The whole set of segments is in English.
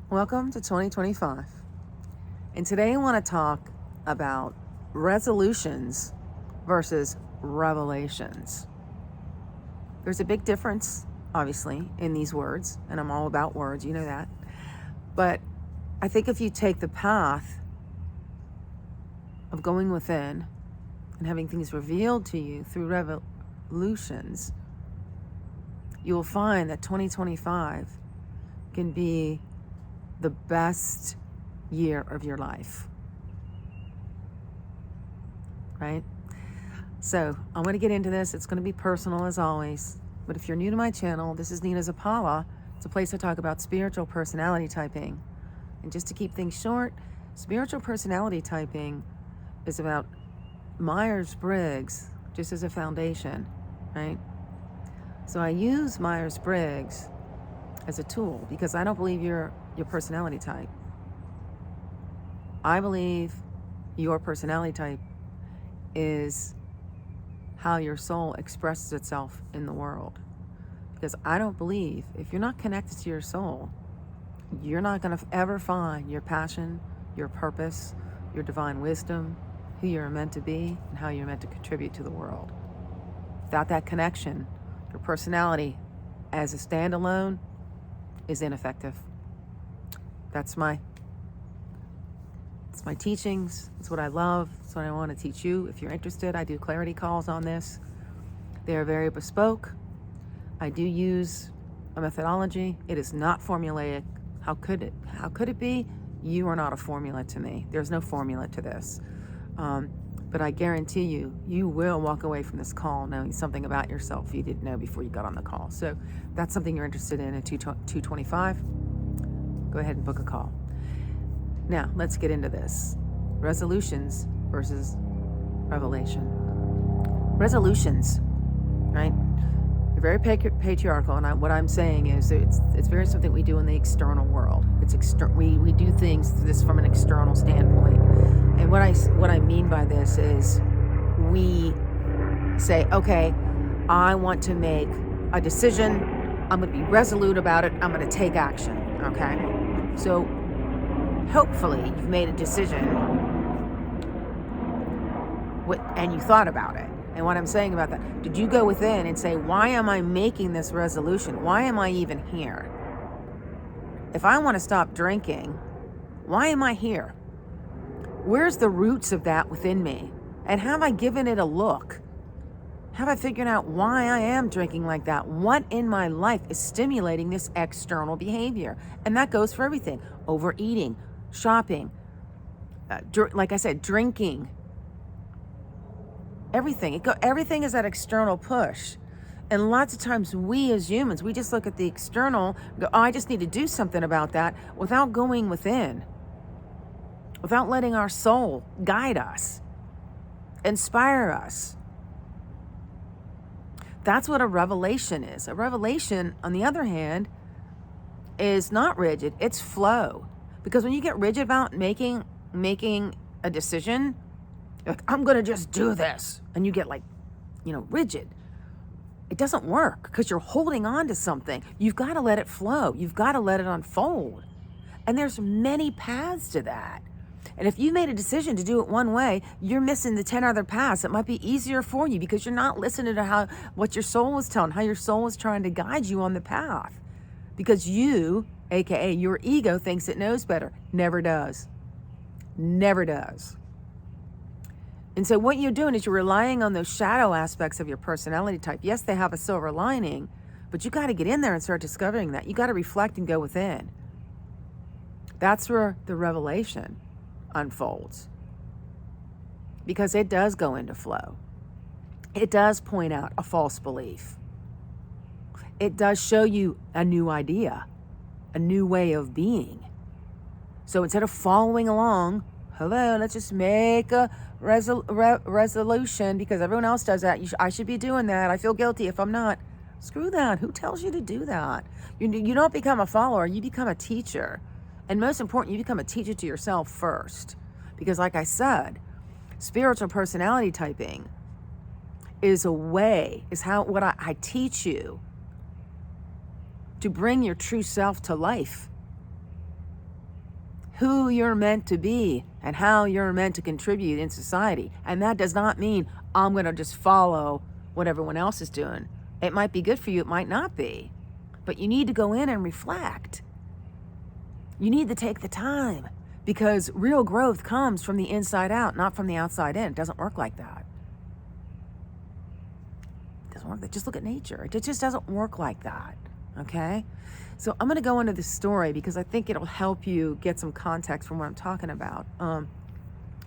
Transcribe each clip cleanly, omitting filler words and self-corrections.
Welcome to 2025. And today I want to talk about resolutions versus revelations. There's a big difference, obviously, in these words, and I'm all about words, you know that. But I think if you take the path of going within and having things revealed to you through revolutions, you will find that 2025 can be the best year of your life, right? So I'm going to get into this. It's going to be personal as always. But if you're new to my channel, this is Nina's Apollo. It's a place I talk about spiritual personality typing. And just to keep things short, spiritual personality typing is about Myers-Briggs just as a foundation, right? So I use Myers-Briggs as a tool because I don't believe you're your personality type. I believe your personality type is how your soul expresses itself in the world. Because I don't believe if you're not connected to your soul, you're not going to ever find your passion, your purpose, your divine wisdom, who you're meant to be, and how you're meant to contribute to the world. Without that connection, your personality as a standalone is ineffective. That's my teachings. It's what I love. It's what I want to teach you. If you're interested, I do clarity calls on this. They are very bespoke. I do use a methodology. It is not formulaic. How could it be? You are not a formula to me. There's no formula to this. But I guarantee you, you will walk away from this call knowing something about yourself you didn't know before you got on the call. So that's something you're interested in at 225. Go ahead and book a call. Now, let's get into this. Resolutions versus revelation. Resolutions, right? They're very patriarchal, and what I'm saying is it's very something we do in the external world. We do things this from an external standpoint. And what I mean by this is we say, okay, I want to make a decision. I'm going to be resolute about it. I'm going to take action, okay? So hopefully you've made a decision and you thought about it. And what I'm saying about that, did you go within and say, why am I making this resolution? Why am I even here? If I want to stop drinking, why am I here? Where's the roots of that within me? And have I given it a look? Have I figured out why I am drinking like that? What in my life is stimulating this external behavior? And that goes for everything. Overeating, shopping, like I said, drinking. Everything. Everything is that external push. And lots of times we as humans, we just look at the external, go, oh, I just need to do something about that without going within. Without letting our soul guide us, inspire us. That's what a revelation is. A revelation, on the other hand, is not rigid. It's flow. Because when you get rigid about making a decision, you're like, I'm going to just do this. And you get rigid. It doesn't work because you're holding on to something. You've got to let it flow. You've got to let it unfold. And there's many paths to that. And if you made a decision to do it one way, you're missing the 10 other paths. It might be easier for you because you're not listening to what your soul is telling, how your soul is trying to guide you on the path. Because you, aka your ego, thinks it knows better. Never does. Never does. And so what you're doing is you're relying on those shadow aspects of your personality type. Yes, they have a silver lining, but you got to get in there and start discovering that. You got to reflect and go within. That's where the revelation unfolds, because it does go into flow. It does point out a false belief. It does show you a new idea, a new way of being. So instead of following along, let's just make a resolution because everyone else does that. I should be doing that. I feel guilty if I'm not. Screw that. Who tells you to do that? You don't become a follower. You become a teacher. And most important, you become a teacher to yourself first. Because like I said, spiritual personality typing is what I teach you to bring your true self to life. who you're meant to be and how you're meant to contribute in society. And that does not mean I'm going to just follow what everyone else is doing. It might be good for you, it might not be. But you need to go in and reflect. You need to take the time, because real growth comes from the inside out, not from the outside in. It doesn't work like that. It doesn't work. Just look at nature. It just doesn't work like that. Okay? So I'm going to go into this story because I think it'll help you get some context from what I'm talking about. And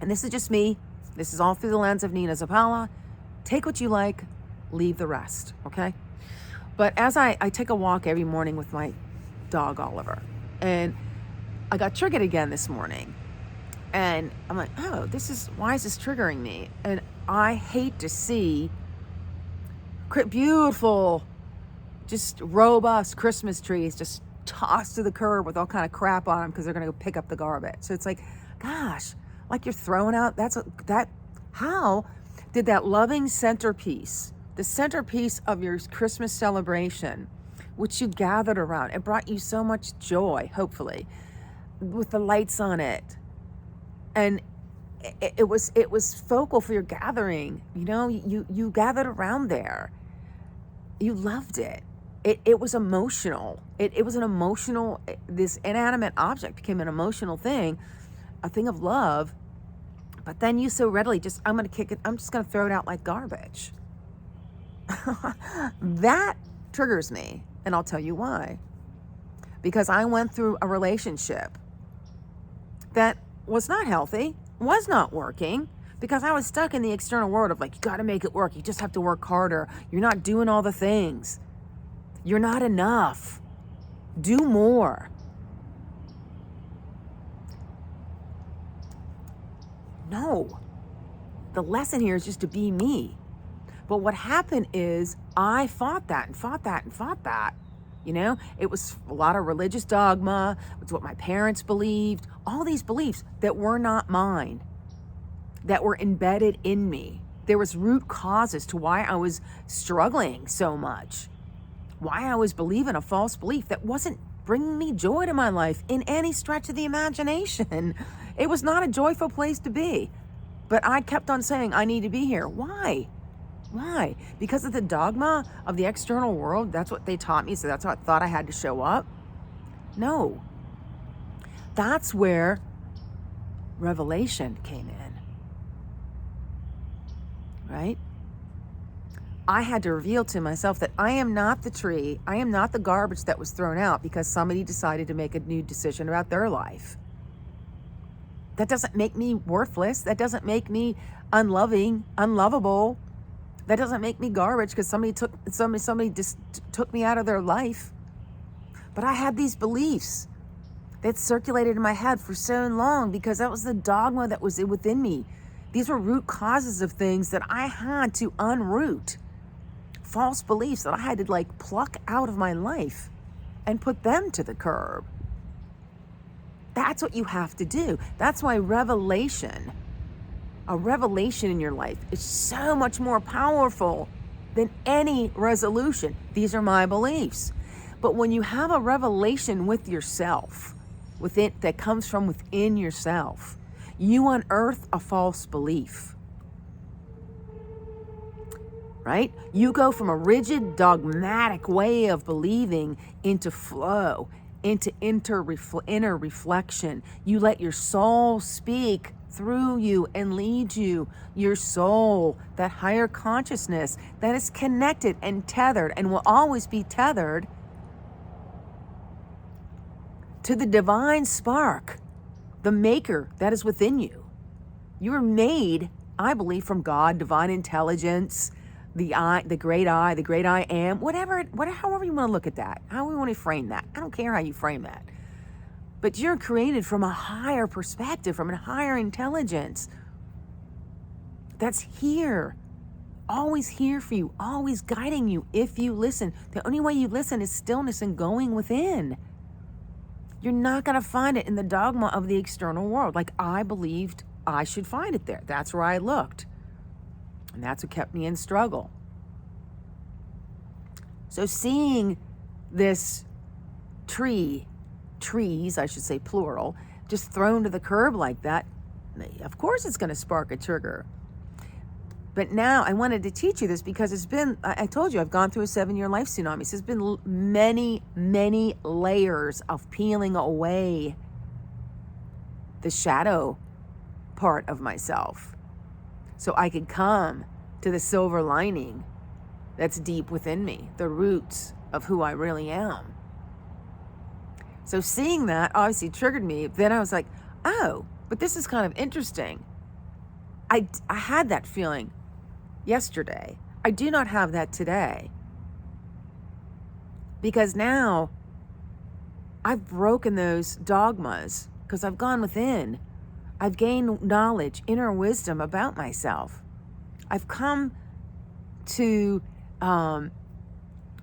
this is just me. This is all through the lens of Nina Zappala. Take what you like, leave the rest. Okay? But as I take a walk every morning with my dog, Oliver, and I got triggered again this morning. And I'm like, oh, why is this triggering me? And I hate to see beautiful, just robust Christmas trees just tossed to the curb with all kind of crap on them because they're going to go pick up the garbage. So it's like, gosh, like you're throwing out, how did that loving centerpiece, the centerpiece of your Christmas celebration, which you gathered around, it brought you so much joy, hopefully, with the lights on it, and it was focal for your gathering. You know, you gathered around there. You loved it. It was emotional. It was an emotional. This inanimate object became an emotional thing, a thing of love. But then you so readily I'm going to kick it. I'm just going to throw it out like garbage. That triggers me, and I'll tell you why. Because I went through a relationship that was not healthy, was not working, because I was stuck in the external world of like, you got to make it work. You just have to work harder. You're not doing all the things. You're not enough. Do more. No. The lesson here is just to be me. But what happened is I fought that and fought that and fought that. You know, it was a lot of religious dogma. It's what my parents believed. All these beliefs that were not mine, that were embedded in me. There was root causes to why I was struggling so much, why I was believing a false belief that wasn't bringing me joy to my life in any stretch of the imagination. It was not a joyful place to be. But I kept on saying, I need to be here. Why? Why? Because of the dogma of the external world? That's what they taught me, so that's how I thought I had to show up? No. That's where revelation came in. Right? I had to reveal to myself that I am not the tree, I am not the garbage that was thrown out because somebody decided to make a new decision about their life. That doesn't make me worthless. That doesn't make me unloving, unlovable. That doesn't make me garbage because somebody just took me out of their life. But I had these beliefs that circulated in my head for so long because that was the dogma that was within me. These were root causes of things that I had to unroot. False beliefs that I had to pluck out of my life and put them to the curb. That's what you have to do. That's why a revelation in your life is so much more powerful than any resolution. These are my beliefs. But when you have a revelation with yourself, that comes from within yourself, you unearth a false belief. Right? You go from a rigid, dogmatic way of believing into flow, into inner reflection. You let your soul speak through you and lead you. Your soul, that higher consciousness that is connected and tethered and will always be tethered to the divine spark, the maker that is within you. You were made, I believe, from God, divine intelligence, the great I am, however you want to look at that, how you want to frame that. I don't care how you frame that. But you're created from a higher perspective, from a higher intelligence that's here, always here for you, always guiding you if you listen. The only way you listen is stillness and going within. You're not going to find it in the dogma of the external world. Like I believed I should find it there. That's where I looked. And that's what kept me in struggle. So seeing this trees, I should say plural, just thrown to the curb like that, of course it's going to spark a trigger. But now I wanted to teach you this because it's been, I told you, I've gone through a 7-year life tsunami. So there's been many, many layers of peeling away the shadow part of myself so I could come to the silver lining that's deep within me, the roots of who I really am. So seeing that obviously triggered me. Then I was like, oh, but this is kind of interesting. I had that feeling yesterday. I do not have that today. Because now I've broken those dogmas because I've gone within. I've gained knowledge, inner wisdom about myself. I've come to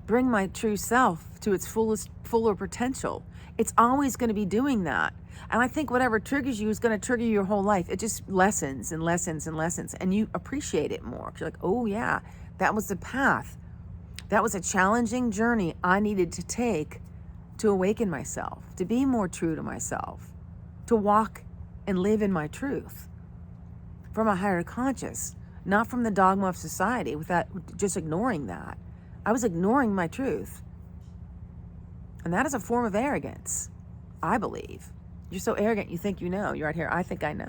bring my true self to its fuller potential. It's always going to be doing that. And I think whatever triggers you is going to trigger you your whole life. It just lessens and lessens and lessens. And you appreciate it more. You're like, oh yeah, that was the path. That was a challenging journey I needed to take to awaken myself, to be more true to myself, to walk and live in my truth from a higher conscious, not from the dogma of society, without just ignoring that. I was ignoring my truth. And that is a form of arrogance, I believe. You're so arrogant, you think you know. You're right here, I think I know.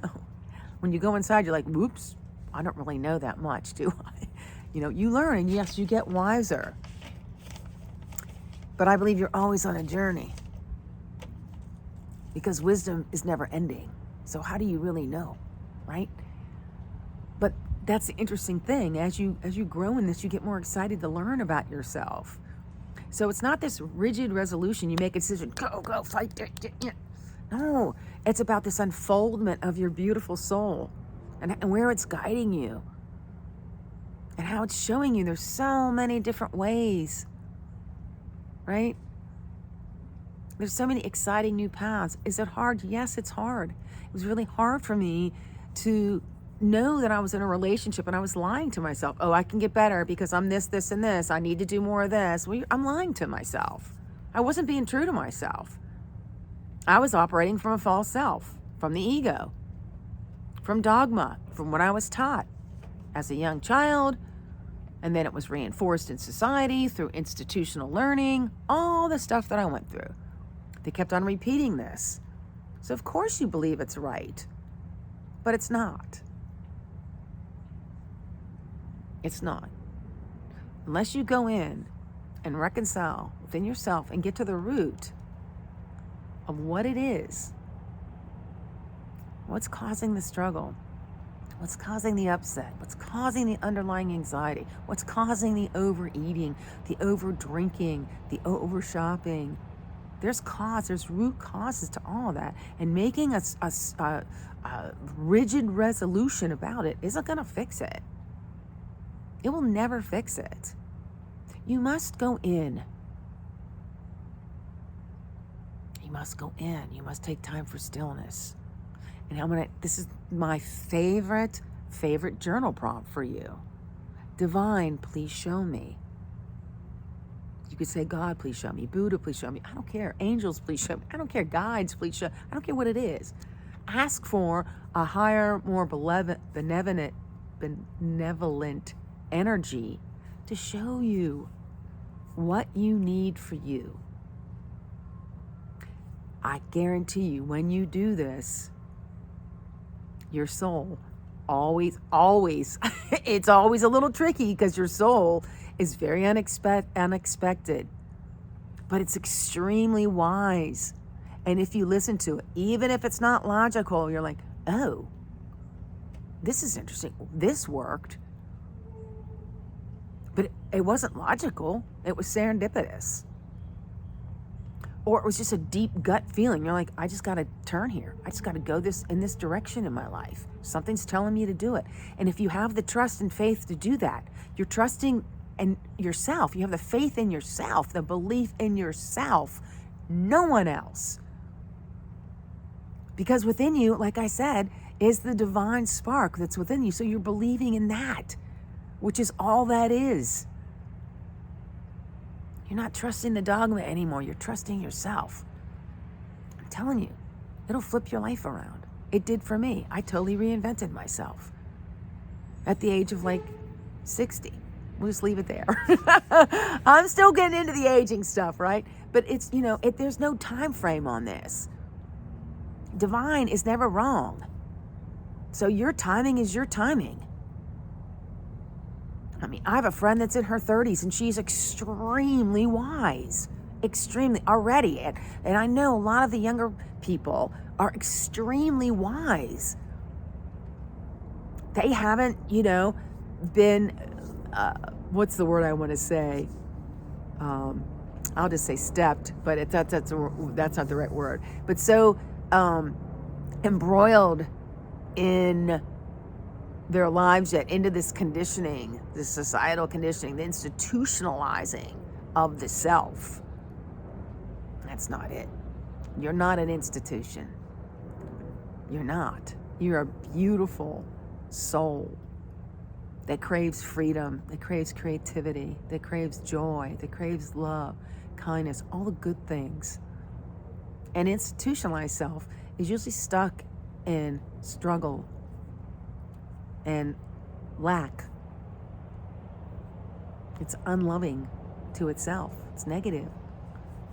When you go inside, you're like, whoops, I don't really know that much, do I? You know, you learn, and yes, you get wiser. But I believe you're always on a journey because wisdom is never ending. So how do you really know, right? But that's the interesting thing. As you grow in this, you get more excited to learn about yourself. So it's not this rigid resolution. You make a decision, go, fight. No, it's about this unfoldment of your beautiful soul and where it's guiding you and how it's showing you there's so many different ways, right? There's so many exciting new paths. Is it hard? Yes, it's hard. It was really hard for me to know that I was in a relationship and I was lying to myself. Oh, I can get better because I'm this, and this. I need to do more of this. Well, I'm lying to myself. I wasn't being true to myself. I was operating from a false self, from the ego, from dogma, from what I was taught as a young child. And then it was reinforced in society through institutional learning, all the stuff that I went through. They kept on repeating this. So of course you believe it's right, but it's not. It's not. Unless you go in and reconcile within yourself and get to the root of what it is, what's causing the struggle, what's causing the upset, what's causing the underlying anxiety, what's causing the overeating, the overdrinking, the over-shopping. There's root causes to all of that. And making a rigid resolution about it isn't going to fix it. It will never fix it. You must go in. You must go in. You must take time for stillness. And this is my favorite journal prompt for you. Divine, please show me. You could say, God, please show me. Buddha, please show me. I don't care. Angels, please show me. I don't care. Guides, please show me. I don't care what it is. Ask for a higher, more benevolent energy to show you what you need for you. I guarantee you, when you do this, your soul always, it's always a little tricky because your soul is very unexpected, but it's extremely wise. And if you listen to it, even if it's not logical, you're like, oh, this is interesting. This worked. But it wasn't logical. It was serendipitous. Or it was just a deep gut feeling. You're like, I just got to turn here. I just got to go in this direction in my life. Something's telling me to do it. And if you have the trust and faith to do that, you're trusting in yourself. You have the faith in yourself, the belief in yourself, no one else. Because within you, like I said, is the divine spark that's within you. So you're believing in that, which is all that is. You're not trusting the dogma anymore. You're trusting yourself. I'm telling you, It'll flip your life around. It did for me. I totally reinvented myself at the age of like 60. We'll just leave it there. I'm still getting into the aging stuff, right? But it's, there's no time frame on this. Divine is never wrong. So your timing is your timing. I mean, I have a friend that's in her 30s and she's extremely wise. Extremely already. And I know a lot of the younger people are extremely wise. They haven't, been, what's the word I want to say? I'll just say stepped, but that's not the right word. But so embroiled in their lives yet into this conditioning, this societal conditioning, the institutionalizing of the self. That's not it. You're not an institution. You're not. You're a beautiful soul that craves freedom, that craves creativity, that craves joy, that craves love, kindness, all the good things. An institutionalized self is usually stuck in struggle and lack. It's unloving to itself. It's negative,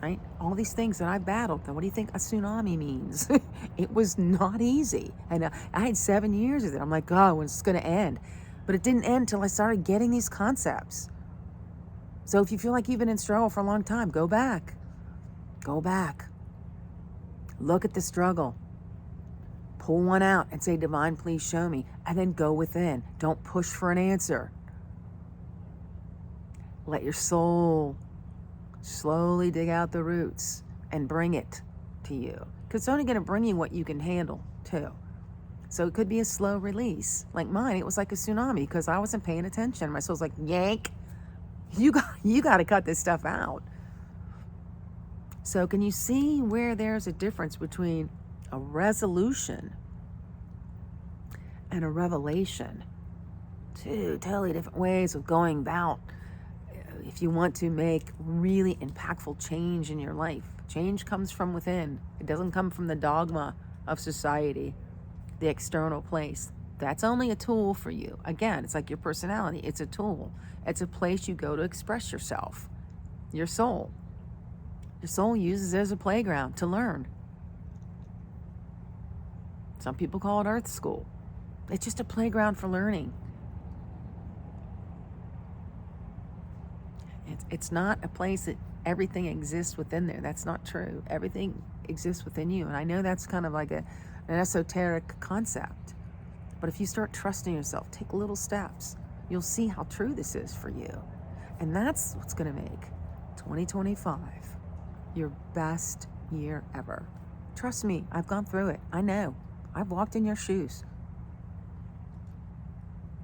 right? All these things that I battled. Now, what do you think a tsunami means? It was not easy. And I had 7 years of it. I'm like, God, when's it's going to end? But it didn't end until I started getting these concepts. So if you feel like you've been in struggle for a long time, go back. Go back. Look at the struggle. Pull one out and say, Divine, please show me. And then go within. Don't push for an answer. Let your soul slowly dig out the roots and bring it to you. Because it's only going to bring you what you can handle, too. So it could be a slow release. Like mine, it was like a tsunami because I wasn't paying attention. My soul's like, yank. You got to cut this stuff out. So can you see where there's a difference between a resolution and a revelation? Two totally different ways of going about. If you want to make really impactful change in your life, change comes from within. It doesn't come from the dogma of society, the external place. That's only a tool for you. Again, it's like your personality. It's a tool. It's a place you go to express yourself. Your soul. Your soul uses it as a playground to learn. Some people call it Earth School. It's just a playground for learning. It's not a place that everything exists within there. That's not true. Everything exists within you. And I know that's kind of like an esoteric concept. But if you start trusting yourself, take little steps, you'll see how true this is for you. And that's what's going to make 2025 your best year ever. Trust me, I've gone through it. I know. I've walked in your shoes.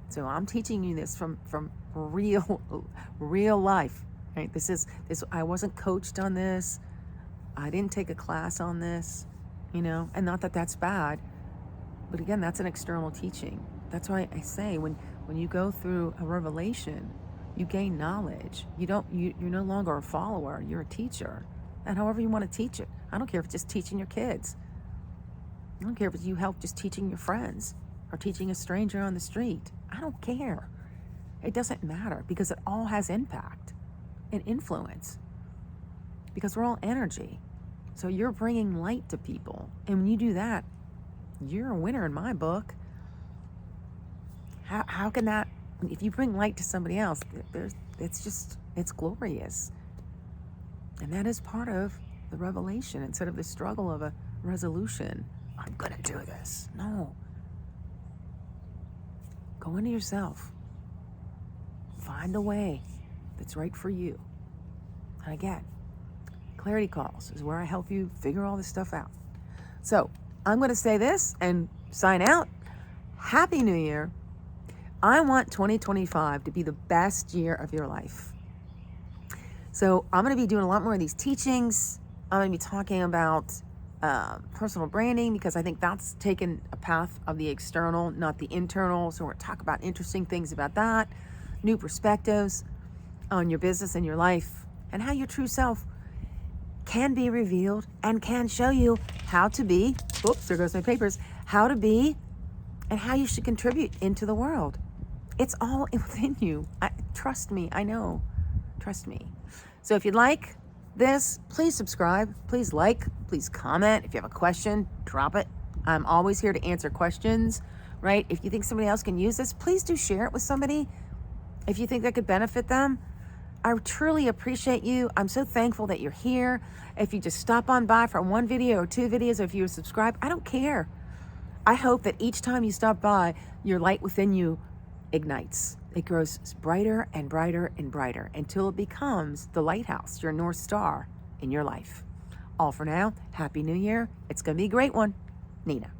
So I'm teaching you this from real life. Right? This. I wasn't coached on this. I didn't take a class on this, and not that that's bad. But again, that's an external teaching. That's why I say when you go through a revelation, you gain knowledge. You're no longer a follower, you're a teacher. And however you want to teach it. I don't care if it's just teaching your kids. I don't care if it's you help just teaching your friends or teaching a stranger on the street. I don't care. It doesn't matter because it all has impact and influence because we're all energy. So you're bringing light to people. And when you do that, you're a winner in my book. How can that, if you bring light to somebody else, it's glorious. And that is part of the revelation instead of the struggle of a resolution. I'm going to do this. No. Go into yourself. Find a way that's right for you. And again, Clarity Calls is where I help you figure all this stuff out. So I'm going to say this and sign out. Happy New Year. I want 2025 to be the best year of your life. So I'm going to be doing a lot more of these teachings. I'm going to be talking about personal branding because I think that's taken a path of the external, not the internal. So we're going to talk about interesting things about that, new perspectives on your business and your life, and how your true self can be revealed and can show you how to be oops, there goes my papers, how to be and how you should contribute into the world. It's all within you. Trust me, I know. Trust me. So if you'd like this, please subscribe, please like, please comment. If you have a question, drop it. I'm always here to answer questions, right? If you think somebody else can use this, please do share it with somebody. If you think that could benefit them, I truly appreciate you. I'm so thankful that you're here. If you just stop on by for one video or two videos, or if you subscribe, I don't care. I hope that each time you stop by, your light within you ignites. It grows brighter and brighter and brighter until it becomes the lighthouse, your North Star in your life. All for now. Happy New Year. It's going to be a great one. Nina.